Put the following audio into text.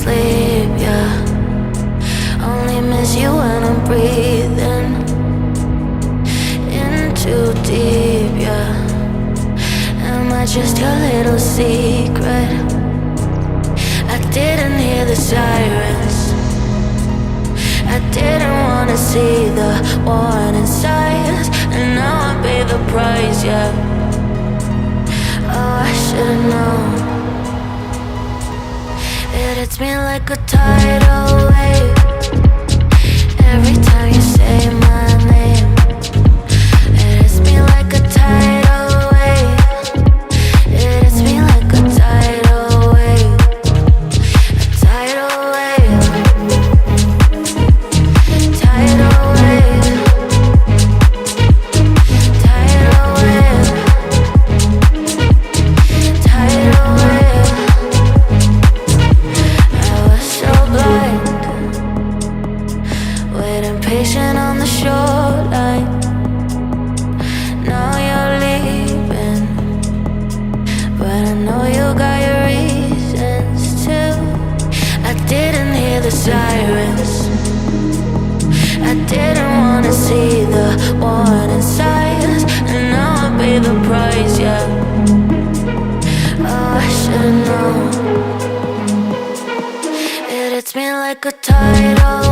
sleep, yeah. Only miss you when I'm breathing in too deep, yeah. Am I just your little secret? I didn't hear the sirens, I didn't wanna see the warning signs, and now I pay the price, yeah. Oh, I should've known. It hits me like a tidal wave every time you say my name. It hits me like a tidal wave. It hits me like a tidal wave. A tidal wave. Tidal wave. Tidal wave. Tidal wave. I was so blind, waiting patient on the shoreline. Now you're leaving, but I know you got your reasons too. I didn't hear the sirens, I didn't wanna see the warning signs, and now I pay the price, yeah. Oh, I should've known. It hits me like a tidal